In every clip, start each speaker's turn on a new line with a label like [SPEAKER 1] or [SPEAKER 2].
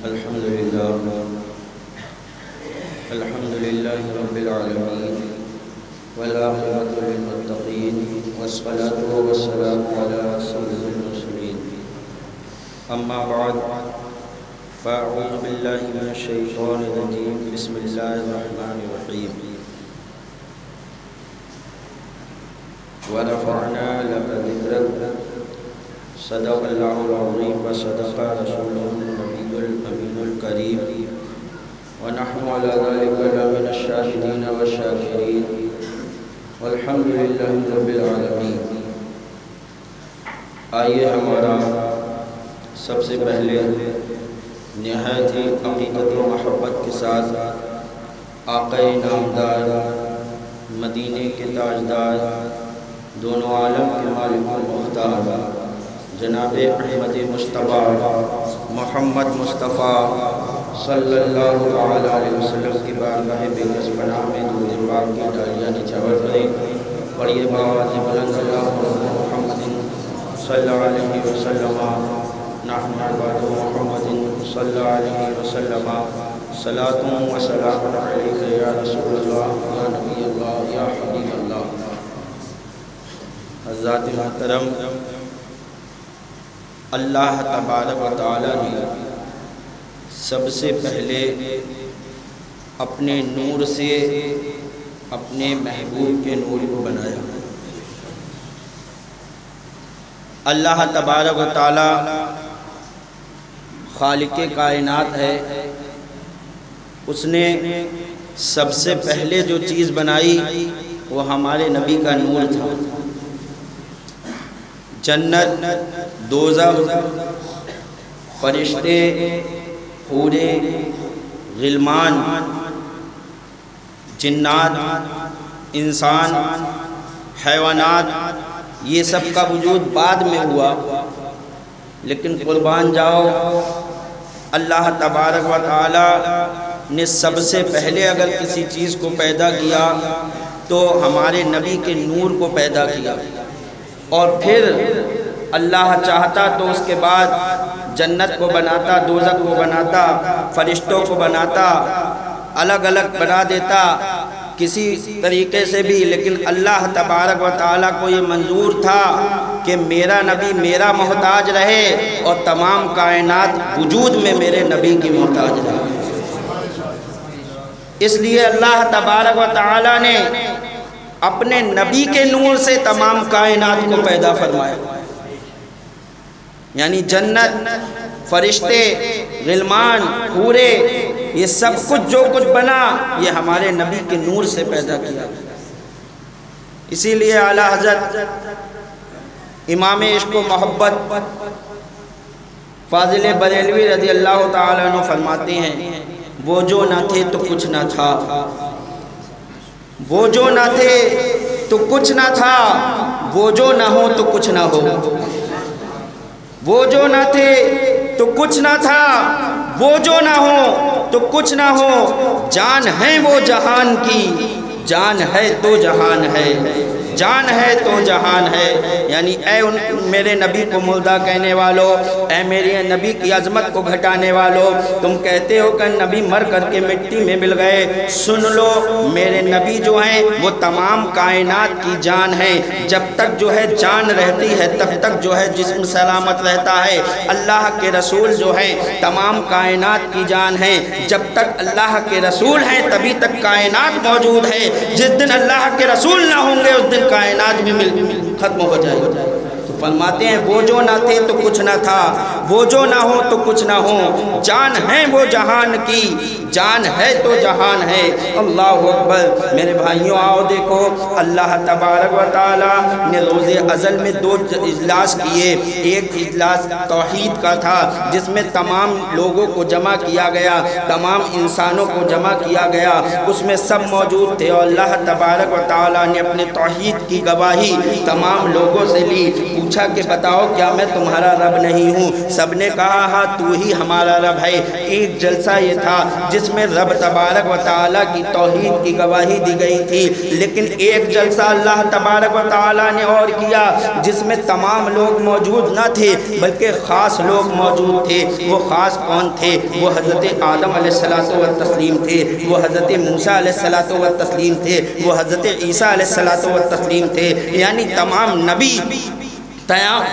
[SPEAKER 1] الحمد لله رب العالمين والعاقبة للمتقين والصلاة والسلام على سيد المرسلين أما بعد فأعوذ بالله من الشيطان الرجيم بسم الله الرحمن الرحيم ورفعنا لك ذكرك صدق الله العظيم وصدق رسوله النبي الأمين الكريم ونحن على ذلك لمن الشاهدين والشاكرين والحمد لله رب العالمين۔ آئیے ہمارا سب سے پہلے نہایت ہی عقیدت و محبت کے ساتھ آقا نامدار مدینے کے تاجدار دونوں عالم کے مالک و مختار جناب احمد مصطفیٰ محمد مصطفیٰ صلی اللہ علیہ وسلم کی بارگاہ بےکس پناہ میں درود پاک کی ڈالیاں نچھاور کریں۔ پڑھیے بآواز بلند اللہم محمد صلی اللہ علیہ وسلم نحن عباد محمد صلی اللہ علیہ وسلم صلاۃ و سلام علیک یا رسول اللہ یا نبی اللہ یا حبیب اللہ۔ حضرات محترم، اللہ تبارک و تعالی نے سب سے پہلے اپنے نور سے اپنے محبوب کے نور کو بنایا۔ اللہ تبارک و تعالی خالق کائنات ہے، اس نے سب سے پہلے جو چیز بنائی وہ ہمارے نبی کا نور تھا۔ جنت، دوزخ، فرشتے، حورے، غلمان، جنات، انسان، حیوانات، یہ سب کا وجود بعد میں ہوا، لیکن قربان جاؤ اللہ تبارک و تعالی نے سب سے پہلے اگر کسی چیز کو پیدا کیا تو ہمارے نبی کے نور کو پیدا کیا، اور پھر اللہ چاہتا تو اس کے بعد جنت کو بناتا، دوزخ کو بناتا، فرشتوں کو بناتا، الگ الگ بنا دیتا کسی طریقے سے بھی، لیکن اللہ تبارک و تعالیٰ کو یہ منظور تھا کہ میرا نبی میرا محتاج رہے اور تمام کائنات وجود میں میرے نبی کی محتاج رہے۔ اس لیے اللہ تبارک و تعالیٰ نے اپنے نبی کے نور سے تمام کائنات کو پیدا فرمایا، یعنی جنت، فرشتے، غلمان، حورے، یہ سب کچھ جو کچھ بنا یہ ہمارے نبی کے نور سے پیدا کیا۔ اسی لیے اعلیٰ حضرت امام عشق و محبت فاضل بریلوی رضی اللہ تعالیٰ عنہ فرماتے ہیں، وہ جو نہ تھے تو کچھ نہ تھا، وہ جو نہ تھے تو کچھ نہ تھا، وہ جو نہ ہو تو کچھ نہ ہو، وہ جو نہ تھے تو کچھ نہ تھا، وہ جو نہ ہو تو کچھ نہ ہو، جان ہے وہ جہان کی، جان ہے تو جہان ہے، جان ہے تو جہان ہے۔ یعنی اے میرے نبی کو مردہ کہنے والو، اے میرے نبی کی عظمت کو گھٹانے والو، تم کہتے ہو کہ نبی مر کر کے مٹی میں مل گئے، سن لو میرے نبی جو ہیں وہ تمام کائنات کی جان ہے۔ جب تک جو ہے جان رہتی ہے تب تک جو ہے جسم سلامت رہتا ہے۔ اللہ کے رسول جو ہیں تمام کائنات کی جان ہیں، جب تک اللہ کے رسول ہیں تبھی تک کائنات موجود ہے، جس دن اللہ کے رسول نہ ہوں گے اس دن کائنات بھی ختم ہو جائے گی۔ تو فرماتے ہیں وہ جو نہ تھے تو کچھ نہ تھا، وہ جو نہ ہو تو کچھ نہ ہو، جان ہے وہ جہان کی، جان ہے تو جہان ہے۔ اللہ اکبر۔ میرے بھائیوں آؤ دیکھو، اللہ تبارک و تعالی نے روز ازل میں دو اجلاس کیے۔ ایک اجلاس توحید کا تھا جس میں تمام لوگوں کو جمع کیا گیا، تمام انسانوں کو جمع کیا گیا، اس میں سب موجود تھے، اور اللہ تبارک و تعالی نے اپنے توحید کی گواہی تمام لوگوں سے لی۔ پوچھا کہ بتاؤ کیا میں تمہارا رب نہیں ہوں؟ سب نے کہا ہاں تو ہی ہمارا رب ہے۔ ایک جلسہ یہ تھا جس جس میں رب تبارک و تعالیٰ کی توحید کی گواہی دی گئی تھی، لیکن ایک جلسہ اللہ تبارک و تعالیٰ نے اور کیا جس میں تمام لوگ موجود نہ تھے بلکہ خاص لوگ موجود تھے۔ وہ خاص کون تھے؟ وہ حضرت آدم علیہ الصلوۃ والتسلیم تھے، وہ حضرت موسیٰ علیہ الصلوۃ والتسلیم تھے، وہ حضرت عیسیٰ علیہ الصلوۃ والتسلیم تھے، یعنی تمام نبی،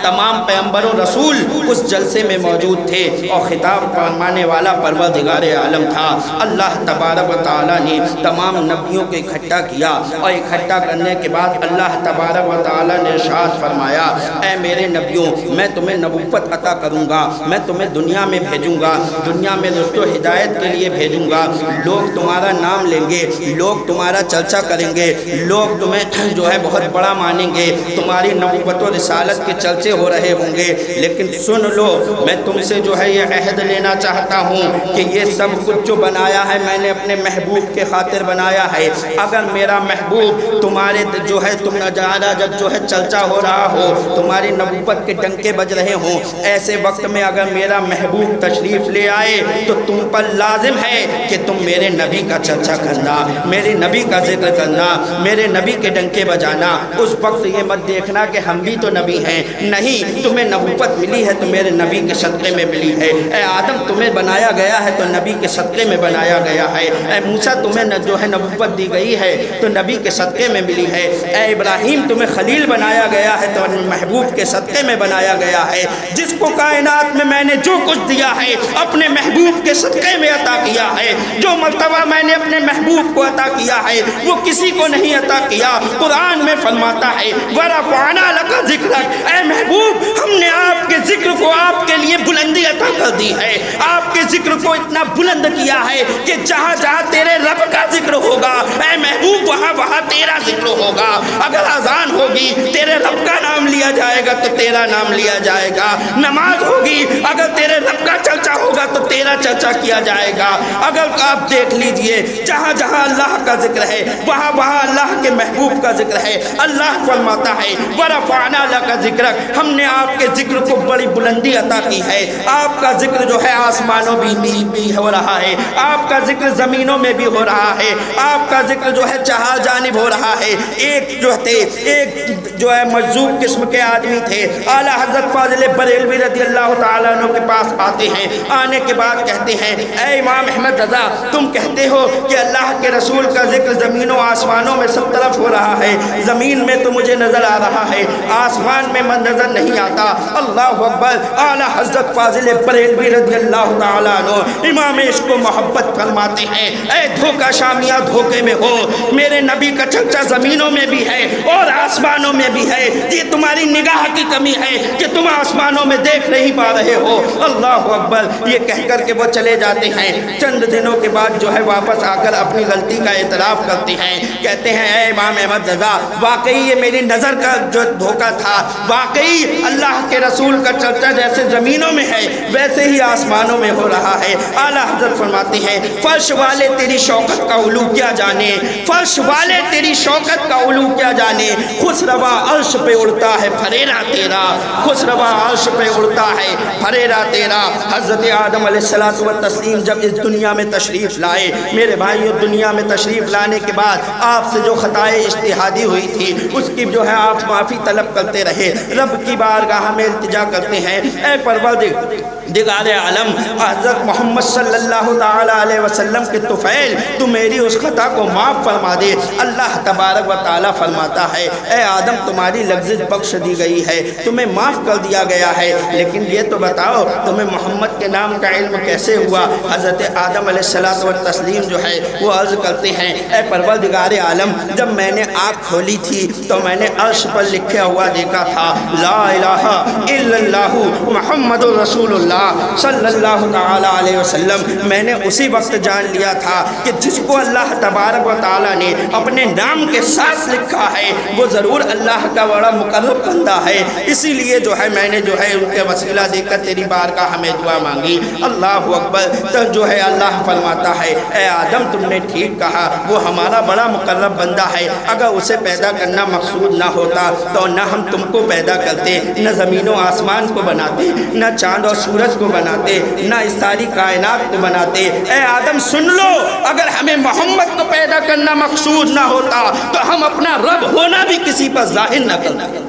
[SPEAKER 1] تمام پیغمبر و رسول اس جلسے میں موجود تھے، اور خطاب فرمانے والا پروردگار عالم تھا۔ اللہ تبارک و تعالیٰ نے تمام نبیوں کو اکٹھا کیا، اور اکٹھا کرنے کے بعد اللہ تبارک و تعالیٰ نے ارشاد فرمایا، اے میرے نبیوں، میں تمہیں نبوت عطا کروں گا، میں تمہیں دنیا میں بھیجوں گا، دنیا میں رشد و ہدایت کے لیے بھیجوں گا۔ لوگ تمہارا نام لیں گے، لوگ تمہارا چرچا کریں گے، لوگ تمہیں جو ہے بہت بڑا مانیں گے، تمہاری نبوت و رسالت کے چرچے ہو رہے ہوں گے، لیکن سن لو، میں تم سے جو ہے یہ عہد لینا چاہتا ہوں کہ یہ سب کچھ جو بنایا ہے میں نے اپنے محبوب کے خاطر بنایا ہے۔ اگر میرا محبوب تمہارے جو ہے تم نظارہ جب جو ہے چرچا ہو رہا ہو، تمہاری نبوت کے ڈنکے بج رہے ہوں، ایسے وقت میں اگر میرا محبوب تشریف لے آئے تو تم پر لازم ہے کہ تم میرے نبی کا چرچا کرنا، میرے نبی کا ذکر کرنا، میرے نبی کے ڈنکے بجانا۔ اس وقت یہ مت دیکھنا کہ ہم بھی تو نبی ہیں، نہیں، تمہیں نبوت ملی ہے تو میرے نبی کے صدقے میں ملی ہے۔ اے آدم تمہیں بنایا گیا ہے تو نبی کے صدقے میں بنایا گیا ہے۔ اے موسیٰ تمہیں جو ہے نبوت دی گئی ہے تو نبی کے صدقے میں ملی ہے۔ اے ابراہیم تمہیں خلیل بنایا گیا ہے تو محبوب کے صدقے میں بنایا گیا ہے۔ جس کو کائنات میں نے جو کچھ دیا ہے اپنے محبوب کے صدقے میں عطا کیا ہے، جو مرتبہ میں نے اپنے محبوب کو عطا کیا ہے وہ کسی کو نہیں عطا کیا۔ قرآن میں فرماتا ہے وَرَفَعْنَا لَكَ ذِكْرَكَ، اے محبوب ہم نے آپ کے ذکر کو آپ کے لیے بلندی عطا کر دی ہے، آپ کے ذکر کو اتنا بلند کیا ہے کہ جہاں جہاں تیرے رب کا ذکر ہوگا اے محبوب وہاں وہاں تیرا ذکر ہوگا۔ اگر اذان ہوگی تیرے رب کا نام لیا جائے گا تو تیرا نام لیا جائے گا، نماز ہوگی اگر تیرے رب کا چرچا ہوگا تو تیرا چرچا کیا جائے گا۔ اگر آپ دیکھ لیجئے جہاں جہاں اللہ کا ذکر ہے وہاں وہاں اللہ کے محبوب کا ذکر ہے۔ اللہ فرماتا ہے وَرَفَعْنَا لَكَ ذِكْرَكَ، ہم نے آپ کے ذکر کو بڑی بلندی عطا کی ہے۔ آپ کا ذکر جو ہے آسمانوں میں بھی ہو رہا ہے، آپ کا ذکر زمینوں میں بھی ہو رہا ہے، آپ کا ذکر جو ہے چہار جانب ہو رہا ہے۔ ایک جو ہے مجذوب قسم کے آدمی تھے، اعلیٰ حضرت فاضل بریلوی رضی اللہ تعالیٰ عنہ کے پاس آتے ہیں، آنے کے بعد کہتے ہیں اے امام احمد رضا تم کہتے ہو کہ اللہ کے رسول کا ذکر زمینوں آسمانوں میں سب طرف ہو رہا ہے، زمین میں تو مجھے نظر آ رہا ہے، آسمان میں نظر نہیں آتا۔ اللہ اکبر، اعلیٰ حضرت فاضل بریلوی رضی اللہ تعالیٰ عنہ امام عشق و محبت فرماتے ہیں اے دھوکہ شامیہ دھوکے میں ہو، میرے نبی کا چرچا زمینوں میں بھی ہے اور آسمانوں میں بھی ہے، یہ تمہاری نگاہ کی کمی ہے کہ تم آسمانوں میں دیکھ نہیں پا رہے ہو۔ اللہ اکبر، یہ کہہ کر کے وہ چلے جاتے ہیں۔ چند دنوں کے بعد جو ہے واپس آ کر اپنی غلطی کا اعتراف کرتے ہیں، کہتے ہیں اے امام احمد رضا واقعی یہ میری نظر کا جو دھوکہ تھا، واقعی اللہ کے رسول کا چرچا جیسے زمینوں میں ہے ویسے ہی آسمانوں میں ہو رہا ہے۔ اعلیٰ حضرت فرماتے ہیں فرش والے تیری شوکت کا علو کیا جانے، فرش والے تیری شوکت کا علو کیا جانے، خسروا عرش پہ اڑتا ہے پھریرا تیرا، خسروا عرش پہ اڑتا ہے پھریرا تیرا۔ حضرت آدم علیہ الصلوۃ والتسلیم جب اس دنیا میں تشریف لائے، میرے بھائیو دنیا میں تشریف لانے کے بعد آپ سے جو خطائے اجتہادی ہوئی تھی اس کی جو ہے آپ معافی طلب کرتے رہے، رب کی بارگاہ میں التجا کرتے ہیں اے پروردگار عالم حضرت محمد صلی اللہ تعالیٰ علیہ وسلم کے طفیل تو میری اس خطا کو معاف فرما دے۔ اللہ تبارک و تعالیٰ فرماتا ہے اے آدم تمہاری لغزش بخش دی گئی ہے، تمہیں معاف کر دیا گیا ہے، لیکن یہ تو بتاؤ تمہیں محمد کے نام کا علم کیسے ہوا؟ حضرت آدم علیہ الصلوۃ والتسلیم جو ہے وہ عرض کرتے ہیں اے پروردگار عالم جب میں نے آنکھ کھولی تھی تو میں نے عرش پر لکھا ہوا دیکھا تھا لا الہ الا اللہ محمد رسول اللہ صلی اللہ تعالیٰ علیہ وسلم۔ میں نے اسی وقت جان لیا تھا کہ جس کو اللہ تبارک و تعالیٰ نے اپنے نام کے ساتھ لکھا ہے وہ ضرور اللہ کا بڑا مقرب بندہ ہے، اسی لیے جو ہے میں نے جو ہے ان کے وسیلہ دے کر تیری بارگاہ ہمیں دعا مانگی۔ اللہ اکبر، تو جو ہے اللہ فرماتا ہے اے آدم تم نے ٹھیک کہا، وہ ہمارا بڑا مقرب بندہ ہے، اگر اسے پیدا کرنا مقصود نہ ہوتا تو نہ ہم تم کو پیدا کرتے، نہ زمین و آسمان کو بناتے، نہ چاند اور سورج کو بناتے، نہ اس ساری کائنات کو بناتے۔ اے آدم سن لو، اگر ہمیں محمد کو پیدا کرنا مقصود نہ ہوتا تو ہم اپنا رب ہونا بھی کسی پر ظاہر نہ کرتے۔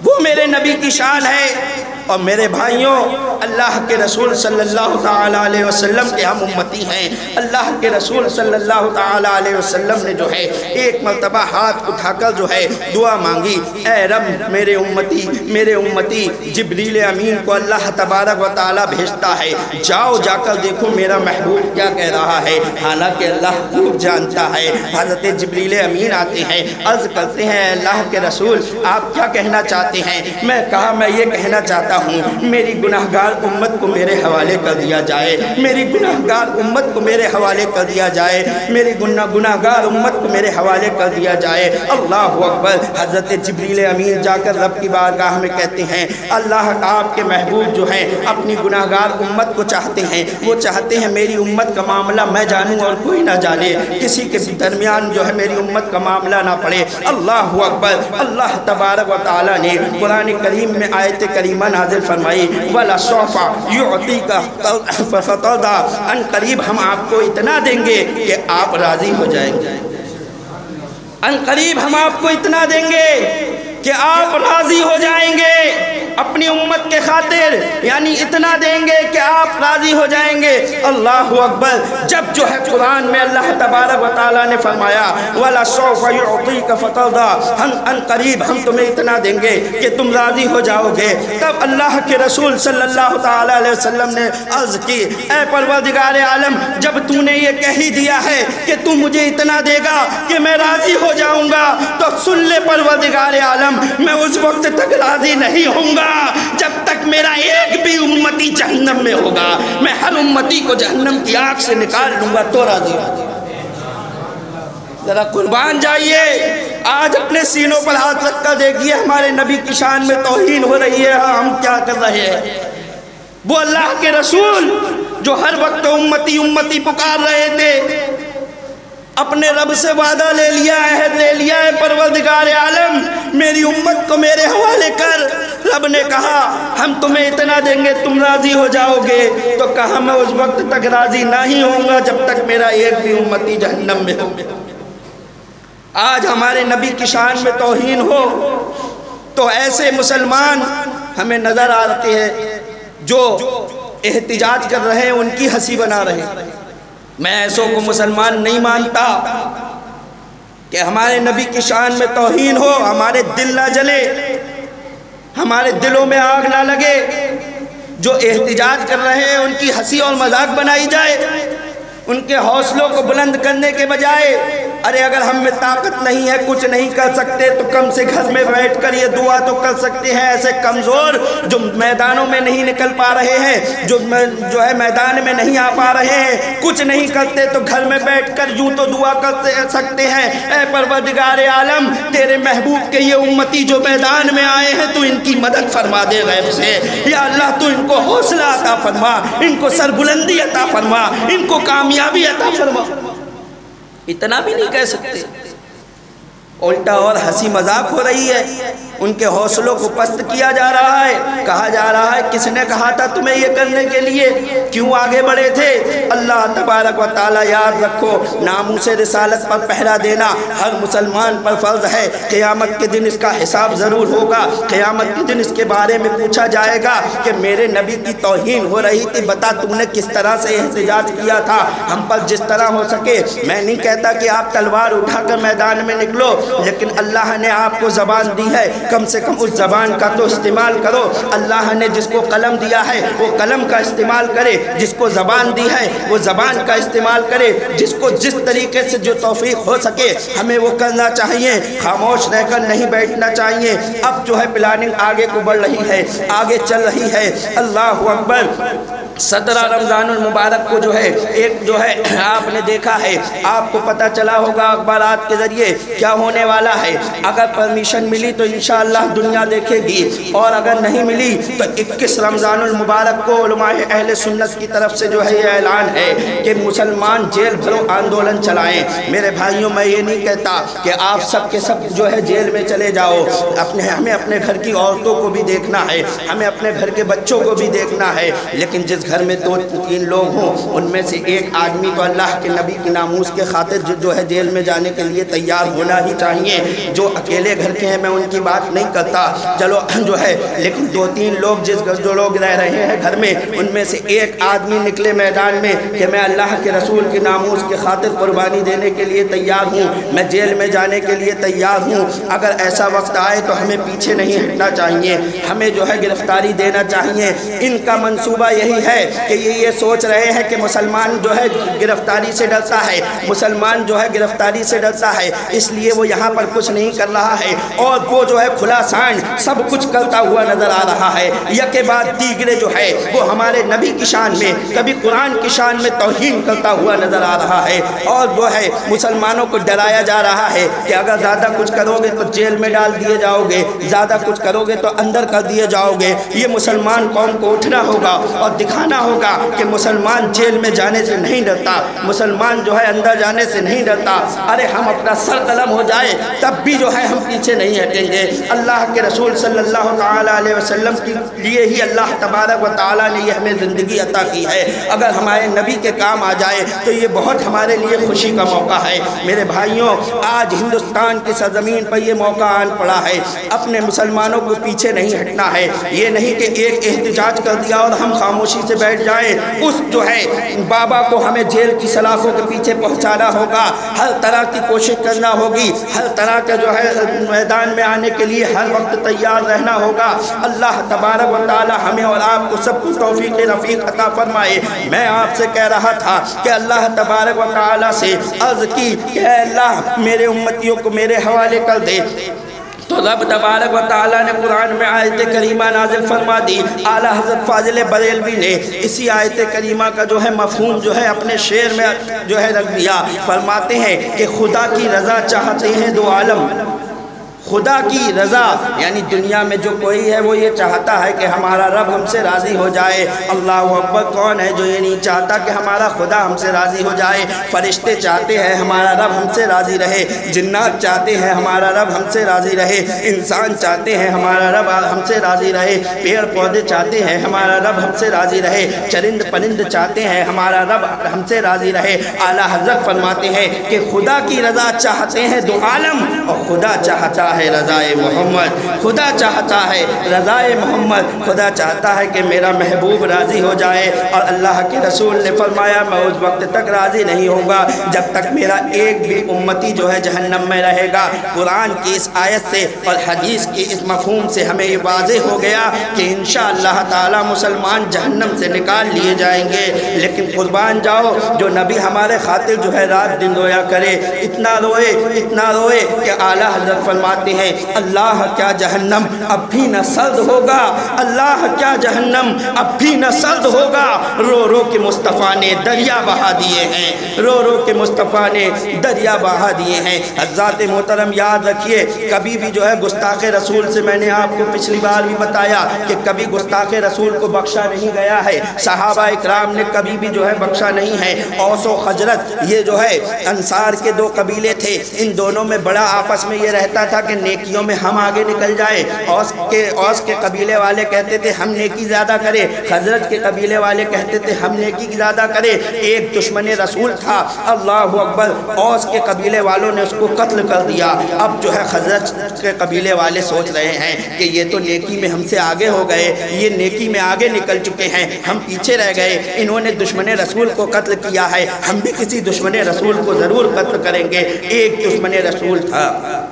[SPEAKER 1] وہ میرے نبی کی شان ہے۔ اور میرے بھائیوں، اللہ کے رسول صلی اللہ تعالیٰ علیہ وسلم کے ہم امتی ہیں۔ اللہ کے رسول صلی اللہ تعالیٰ علیہ وسلم نے جو ہے ایک مرتبہ ہاتھ اٹھا کر جو ہے دعا مانگی، اے رب میرے امتی جبریل امین کو اللہ تبارک و تعالیٰ بھیجتا ہے، جاؤ جا کر دیکھو میرا محبوب کیا کہہ رہا ہے۔ حالانکہ اللہ خوب جانتا ہے۔ حضرت جبریل امین آتے ہیں، عرض کرتے ہیں اللہ کے رسول آپ کیا کہنا چاہتے ہیں؟ میں کہا میں یہ کہنا چاہتا ہوں میری گناہگار امت کو میرے حوالے کر دیا جائے، میری گناہگار امت کو میرے حوالے کر دیا جائے، میری گناہگار امت کو میرے حوالے کر دیا جائے۔ اللہ اکبر۔ حضرت جبریل امین جا کر رب کی بارگاہ میں کہتے ہیں اللہ آپ کے محبوب جو ہیں اپنی گناہگار امت کو چاہتے ہیں، وہ چاہتے ہیں میری امت کا معاملہ میں جانوں اور کوئی نہ جانے، کسی کے درمیان جو ہے میری امت کا معاملہ نہ پڑے۔ اللہ اکبر۔ اللہ تبارک و تعالیٰ نے قرآن کریم میں آیت کریمہ نازل فرمائی، وَلَسَوْفَ يُعْطِيكَ فَتَرْضَىٰ، ان قریب ہم آپ کو اتنا دیں گے کہ آپ راضی ہو جائیں گے۔ ان قریب ہم آپ کو اتنا دیں گے کہ آپ راضی ہو جائیں گے اپنی امت کے خاطر، یعنی اتنا دیں گے کہ آپ راضی ہو جائیں گے۔ اللہ اکبر۔ جب جو ہے قرآن میں اللہ تبارک و تعالیٰ نے فرمایا وَلَسَوْفَ يُعْطِيكَ فَتَرْضَىٰ، ان قریب ہم تمہیں اتنا دیں گے کہ تم راضی ہو جاؤ گے، تب اللہ کے رسول صلی اللہ تعالیٰ علیہ وسلم نے عرض کی اے پروردگار عالم، جب تو نے یہ کہہ ہی دیا ہے کہ تو مجھے اتنا دے گا کہ میں راضی ہو جاؤں گا، تو سن لے پروردگار عالم، میں اس وقت تک راضی نہیں ہوں گا جب تک میرا ایک بھی امتی جہنم میں ہوگا۔ میں ہر امتی کو جہنم کی آگ سے نکال لوں گا تو راضی ہوں۔ ذرا قربان جائیے، آج اپنے سینوں پر ہاتھ رکھ کر دیکھیے ہمارے نبی کی شان میں توہین ہو رہی ہے، ہم کیا کر رہے ہیں؟ وہ اللہ کے رسول جو ہر وقت امتی امتی پکار رہے تھے، اپنے رب سے وعدہ لے لیا، عہد لے لیا ہے پروردگار عالم میری امت کو میرے حوالے کر۔ رب نے کہا ہم تمہیں اتنا دیں گے تم راضی ہو جاؤ گے، تو کہا میں اس وقت تک راضی نہیں ہوں گا جب تک میرا ایک بھی امتی جہنم میں ہو۔ آج ہمارے نبی کی شان میں توہین ہو تو ایسے مسلمان ہمیں نظر آتے ہیں جو احتجاج کر رہے ہیں ان کی ہنسی بنا رہے ہیں۔ میں ایسوں کو مسلمان نہیں مانتا کہ ہمارے نبی کی شان میں توہین ہو، ہمارے دل نہ جلے، ہمارے دلوں میں آگ نہ لگے۔ جو احتجاج کر رہے ہیں ان کی ہنسی اور مذاق بنائی جائے، ان کے حوصلوں کو بلند کرنے کے بجائے ارے اگر ہم میں طاقت نہیں ہے، کچھ نہیں کر سکتے تو کم سے گھر میں بیٹھ کر یہ دعا تو کر سکتے ہیں۔ ایسے کمزور جو میدانوں میں نہیں نکل پا رہے ہیں، جو ہے میدان میں نہیں آ پا رہے ہیں، کچھ نہیں کرتے تو گھر میں بیٹھ کر یوں تو دعا کر سکتے ہیں اے پروردگار عالم تیرے محبوب کے یہ امتی جو میدان میں آئے ہیں تو ان کی مدد فرما دے غیب سے، یا اللہ تو ان کو حوصلہ عطا فرما، ان کو سربلندی عطا فرما، ان کو کامیابی عطا فرما۔ اتنا بھی نہیں کہہ سکتے، الٹا اور ہنسی مذاق ہو رہی ہے، ان کے حوصلوں کو پست کیا جا رہا ہے، کہا جا رہا ہے کس نے کہا تھا تمہیں یہ کرنے کے لیے، کیوں آگے بڑھے تھے؟ اللہ تبارک و تعالیٰ یاد رکھو ناموس رسالت پر پہرا دینا ہر مسلمان پر فرض ہے۔ قیامت کے دن اس کا حساب ضرور ہوگا، قیامت کے دن اس کے بارے میں پوچھا جائے گا کہ میرے نبی کی توہین ہو رہی تھی، بتا تم نے کس طرح سے احتجاج کیا تھا، ہم پر جس طرح ہو سکے۔ میں نہیں کہتا کہ آپ تلوار اٹھا کر میدان میں نکلو، لیکن اللہ نے آپ کو زبان دی ہے، کم سے کم اس زبان کا تو استعمال کرو۔ اللہ نے جس کو قلم دیا ہے وہ قلم کا استعمال کرے، جس کو زبان دی ہے وہ زبان کا استعمال کرے، جس کو جس طریقے سے جو توفیق ہو سکے ہمیں وہ کرنا چاہیے، خاموش رہ کر نہیں بیٹھنا چاہیے۔ اب جو ہے پلاننگ آگے کو بڑھ رہی ہے، آگے چل رہی ہے۔ اللہ اکبر۔ 17 رمضان المبارک کو جو ہے ایک جو ہے آپ نے دیکھا ہے، آپ کو پتہ چلا ہوگا اخبارات کے ذریعے کیا ہونے والا ہے۔ اگر پرمیشن ملی تو انشاءاللہ دنیا دیکھے گی، اور اگر نہیں ملی تو 21 رمضان المبارک کو علماء اہل سنت کی طرف سے جو ہے یہ اعلان ہے کہ مسلمان جیل بھرو آندولن چلائیں۔ میرے بھائیوں، میں یہ نہیں کہتا کہ آپ سب کے سب جو ہے جیل میں چلے جاؤ، ہمیں اپنے گھر کی عورتوں کو بھی دیکھنا ہے، ہمیں اپنے گھر کے بچوں کو بھی دیکھنا ہے، لیکن جس گھر میں 2-3 لوگ ہوں ان میں سے ایک آدمی تو اللہ کے نبی کی ناموس کے خاطر جو ہے جیل میں جانے کے لیے تیار ہونا ہی چاہیے۔ جو اکیلے گھر کے ہیں میں ان کی بات نہیں کرتا، چلو جو ہے، لیکن 2-3 لوگ جو لوگ رہ رہے ہیں گھر میں، ان میں سے ایک آدمی نکلے میدان میں کہ میں اللہ کے رسول کی ناموس کے خاطر قربانی دینے کے لیے تیار ہوں، میں جیل میں جانے کے لیے تیار ہوں۔ اگر ایسا وقت آئے تو ہمیں پیچھے نہیں ہٹنا چاہیے، ہمیں جو ہے گرفتاری دینا چاہیے۔ ان کا منصوبہ یہی ہے کہ یہ سوچ رہے ہیں کہ مسلمان جو ہے گرفتاری سے ڈرتا ہے، مسلمان جو ہے گرفتاری سے ڈرتا ہے، اس لیے وہ یہاں پر کچھ نہیں کر رہا ہے، اور وہ جو ہے کھلا سان سب کچھ کرتا ہوا نظر آ رہا ہے۔ یکے بعد دیگرے جو ہے وہ ہمارے نبی کی شان میں، کبھی قرآن کی شان میں توہین کرتا ہوا نظر آ رہا ہے، اور وہ ہے مسلمانوں کو ڈرایا جا رہا ہے کہ اگر زیادہ کچھ کرو گے تو جیل میں ڈال دیے جاؤ گے، زیادہ کچھ کرو گے تو اندر کر دیے جاؤ گے۔ یہ مسلمان قوم کو اٹھنا ہوگا اور دکھانا ہوگا کہ مسلمان جیل میں جانے سے نہیں ڈرتا، مسلمان جو ہے اندر جانے سے نہیں ڈرتا۔ ارے ہم اپنا سر قلم ہو جائے تب بھی جو ہے ہم پیچھے نہیں ہٹیں گے۔ اللہ کے رسول صلی اللہ تعالیٰ علیہ وسلم کے لیے ہی اللہ تبارک و تعالیٰ نے یہ ہمیں زندگی عطا کی ہے، اگر ہمارے نبی کے کام آ جائے تو یہ بہت ہمارے لیے خوشی کا موقع ہے۔ میرے بھائیوں، آج ہندوستان کی سرزمین پر یہ موقع آن پڑا ہے، اپنے مسلمانوں کو پیچھے نہیں ہٹنا ہے۔ یہ نہیں کہ ایک احتجاج کر دیا اور ہم خاموشی سے بیٹھ جائیں، اس جو ہے بابا کو ہمیں جیل کی سلاخوں کے پیچھے پہنچانا ہوگا، ہر طرح کی کوشش کرنا ہوگی، ہر طرح کے جو ہے میدان میں آنے کے لیے ہر وقت تیار رہنا ہوگا۔ اللہ تبارک و تعالی ہمیں اور آپ کو سب کو توفیق رفیق عطا فرمائے۔ میں آپ سے کہہ رہا تھا کہ اللہ تبارک و تعالی سے عرض کی کہ اے اللہ میرے امتیوں کو میرے حوالے کر دے، تو رب تبارک و تعالیٰ نے قرآن میں آیت کریمہ نازل فرما دی۔ اعلیٰ حضرت فاضل بریلوی نے اسی آیت کریمہ کا جو ہے مفہوم جو ہے اپنے شعر میں جو ہے رکھ دیا۔ فرماتے ہیں کہ خدا کی رضا چاہتے ہیں دو عالم، خدا کی رضا یعنی دنیا میں جو کوئی ہے وہ یہ چاہتا ہے کہ ہمارا رب ہم سے راضی ہو جائے۔ اللہ اکبر، کون ہے جو یہ نہیں چاہتا کہ ہمارا خدا ہم سے راضی ہو جائے؟ فرشتے چاہتے ہیں ہمارا رب ہم سے راضی رہے، جنات چاہتے ہیں ہمارا رب ہم سے راضی رہے، انسان چاہتے ہیں ہمارا رب ہم سے راضی رہے، پیڑ پودے چاہتے ہیں ہمارا رب ہم سے راضی رہے، چرند پرند چاہتے ہیں ہمارا رب ہم سے راضی رہے۔ اعلیٰ حضرت فرماتے ہیں کہ خدا کی رضا چاہتے ہیں دو عالم، اور خدا چاہتا ہے رضائے محمد، خدا چاہتا ہے رضائے محمد، خدا چاہتا ہے کہ میرا محبوب راضی ہو جائے۔ اور اللہ کے رسول نے فرمایا میں اس وقت تک راضی نہیں ہوں گا جب تک میرا ایک بھی امتی جو ہے جہنم میں رہے گا۔ قرآن کی اس آیت سے اور حدیث کی اس مفہوم سے ہمیں یہ واضح ہو گیا کہ انشاءاللہ تعالی مسلمان جہنم سے نکال لیے جائیں گے، لیکن قربان جاؤ جو نبی ہمارے خاطر جو ہے رات دن رویا کرے، اتنا روئے کہ اعلیٰ حضرت فرماتے ہیں اللہ کیا جہنم اب بھی نہ سرد ہوگا، اللہ کیا جہنم اب بھی نہ سرد ہوگا، رو رو کے مصطفیٰ نے دریا بہا دیے ہیں، رو رو کے مصطفیٰ نے دریا بہا دیے ہیں۔ حضرات محترم یاد رکھیے، کبھی بھی جو ہے گستاخ رسول سے میں نے آپ کو پچھلی بار بھی بتایا کہ کبھی گستاخ رسول کو بخشا نہیں گیا ہے، صحابہ اکرام نے کبھی بھی جو ہے بخشا نہیں ہے۔ اوس و خزرج یہ جو ہے انصار کے دو قبیلے تھے، ان دونوں میں بڑا آپس میں یہ رہتا تھا کہ نیکیوں میں ہم آگے نکل جائیں۔ اوس کے قبیلے والے کہتے تھے ہم نیکی زیادہ کریں، خزرج کے قبیلے والے کہتے تھے ہم نیکی زیادہ کریں۔ ایک دشمن رسول تھا، اللہ اکبر، اوس کے قبیلے والوں نے اس کو قتل کر دیا۔ اب جو ہے خزرج کے قبیلے والے سوچ رہے ہیں کہ یہ تو نیکی میں ہم سے آگے ہو گئے، یہ نیکی میں آگے نکل چکے ہیں، ہم پیچھے رہ گئے، انہوں نے دشمن رسول کو قتل کیا ہے، ہم بھی کسی دشمن رسول کو ضرور قتل کریں گے۔ ایک دشمن رسول تھا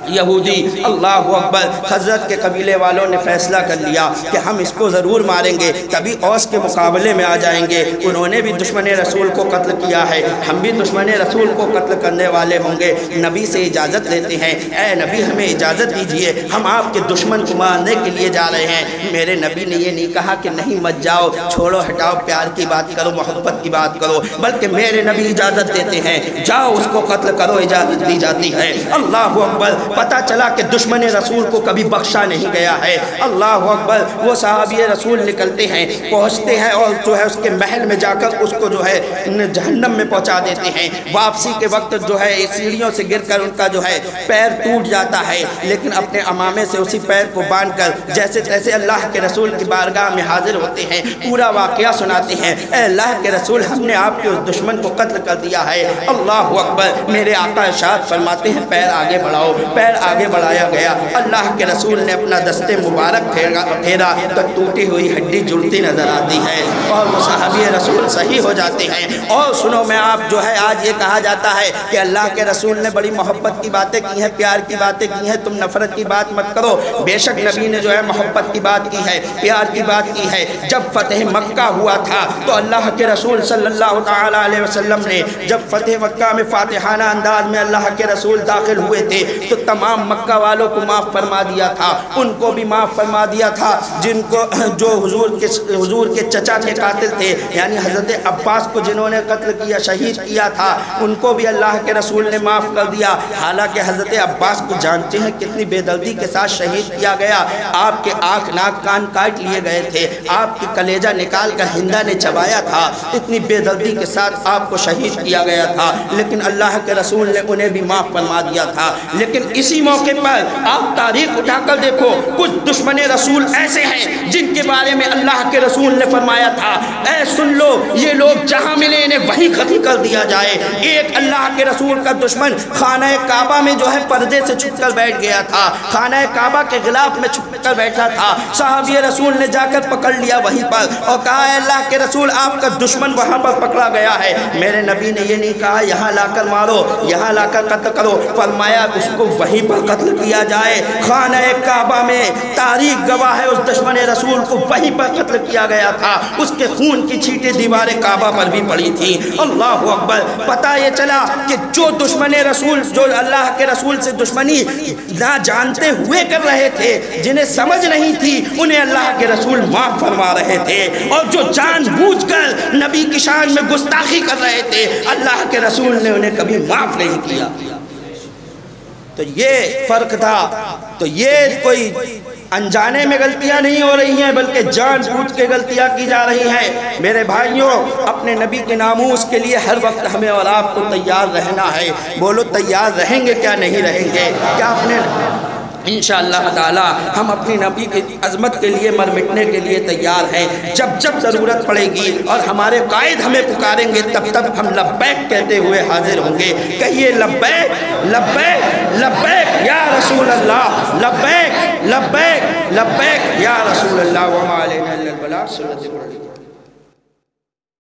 [SPEAKER 1] یہودی، اللہ اکبر، حضرت کے قبیلے والوں نے فیصلہ کر لیا کہ ہم اس کو ضرور ماریں گے، کبھی اوس کے مقابلے میں آ جائیں گے، انہوں نے بھی دشمن رسول کو قتل کیا ہے، ہم بھی دشمن رسول کو قتل کرنے والے ہوں گے۔ نبی سے اجازت لیتے ہیں، اے نبی ہمیں اجازت دیجئے، ہم آپ کے دشمن کو مارنے کے لیے جا رہے ہیں۔ میرے نبی نے یہ نہیں کہا کہ نہیں مت جاؤ، چھوڑو ہٹاؤ، پیار کی بات کرو، محبت کی بات کرو، بلکہ میرے نبی اجازت دیتے ہیں، جاؤ اس کو قتل کرو، اجازت دی جاتی ہے۔ اللہ اکبر، پتہ چلا کہ دشمن رسول کو کبھی بخشا نہیں گیا ہے۔ اللہ اکبر، وہ صحابی رسول نکلتے ہیں، پہنچتے ہیں اور جو ہے اس کے محل میں جا کر اس کو جو ہے جہنم میں پہنچا دیتے ہیں۔ واپسی کے وقت جو ہے سیڑھیوں سے گر کر ان کا جو ہے پیر ٹوٹ جاتا ہے، لیکن اپنے امامے سے اسی پیر کو باندھ کر جیسے تیسے اللہ کے رسول کی بارگاہ میں حاضر ہوتے ہیں، پورا واقعہ سناتے ہیں، اے اللہ کے رسول ہم نے آپ کے اس دشمن کو قتل کر دیا ہے۔ اللہ اکبر، میرے آقا ارشاد فرماتے ہیں پیر آگے بڑھاؤ، پیر آگے بڑھایا گیا، اللہ کے رسول نے اپنا دست مبارک پھیرا تو ٹوٹی ہوئی ہڈی جڑتی نظر آتی ہے اور وہ صحابی رسول صحیح ہو جاتے ہیں۔ اور سنو، میں آپ جو ہے آج یہ کہا جاتا ہے کہ اللہ کے رسول نے بڑی محبت کی باتیں کی ہیں، پیار کی باتیں کی ہیں، تم نفرت کی بات مت کرو۔ بے شک نبی نے جو ہے محبت کی بات کی ہے، پیار کی بات کی ہے۔ جب فتح مکہ ہوا تھا تو اللہ کے رسول صلی اللہ تعالیٰ علیہ وسلم نے جب فتح مکہ میں فاتحانہ انداز میں اللہ کے رسول داخل ہوئے تھے تو تمام مکہ والوں کو معاف فرما دیا تھا، ان کو بھی معاف فرما دیا تھا جن کو جو حضور کے چچا کے قاتل تھے، یعنی حضرت عباس کو جنہوں نے قتل کیا، شہید کیا تھا، ان کو بھی اللہ کے رسول نے معاف کر دیا۔ حالانکہ حضرت عباس کو جانتے ہیں کتنی بے دردی کے ساتھ شہید کیا گیا، آپ کے آنکھ ناک کان کاٹ لیے گئے تھے، آپ کی کلیجہ نکال کر ہندا نے چبایا تھا، اتنی بے دردی کے ساتھ آپ کو شہید کیا گیا تھا، لیکن اللہ کے رسول نے انہیں بھی معاف فرما دیا تھا۔ لیکن اسی موقع پر آپ تاریخ اٹھا کر دیکھو، کچھ دشمن رسول ایسے ہیں جن کے بارے میں اللہ کے رسول نے فرمایا تھا، اے سن لو یہ لوگ جہاں ملے انہیں وہیں قتل کر دیا جائے۔ ایک اللہ کے رسول کا دشمن خانہ کعبہ میں جو ہے پردے سے چھپ کر بیٹھ گیا تھا، خانہ کعبہ کے غلاف میں چھپ کر بیٹھا تھا، صحابی رسول نے جا کر پکڑ لیا وہیں پر اور کہا اے اللہ کے رسول آپ کا دشمن وہاں پر پکڑا گیا ہے۔ میرے نبی نے یہ نہیں کہا یہاں لا کر مارو، یہاں لا کر قتل کرو، فرمایا اس کو وہیں پر قتل کیا جائے۔ خانہ کعبہ میں تاریخ گواہ ہے اس دشمن رسول کو وہیں پر قتل کیا گیا تھا، اس کے خون کی چھینٹیں دیوار کعبہ پر بھی پڑی تھی۔ اللہ اکبر، پتہ یہ چلا کہ جو دشمن رسول جو اللہ کے رسول سے دشمنی نہ جانتے ہوئے کر رہے تھے، جنہیں سمجھ نہیں تھی، انہیں اللہ کے رسول معاف فرما رہے تھے، اور جو جان بوجھ کر نبی کی شان میں گستاخی کر رہے تھے اللہ کے رسول نے انہیں کبھی معاف نہیں کیا۔ تو یہ فرق تھا۔ تو یہ کوئی انجانے میں غلطیاں نہیں ہو رہی ہیں بلکہ جان بوجھ کے غلطیاں کی جا رہی ہیں۔ میرے بھائیوں، اپنے نبی کے ناموس کے لیے ہر وقت ہمیں اور آپ کو تیار رہنا ہے۔ بولو تیار رہیں گے کیا نہیں رہیں گے؟ کیا اپنے انشاءاللہ تعالی ہم اپنی نبی کی عظمت کے لیے مر مٹنے کے لیے تیار ہیں۔ جب جب ضرورت پڑے گی اور ہمارے قائد ہمیں پکاریں گے تب تب ہم لبیک کہتے ہوئے حاضر ہوں گے۔ کہیے لبیک لبیک لبیک یا رسول اللہ، لبیک لبیک لبیک یا رسول اللہ، وما علینا الا البلاغ۔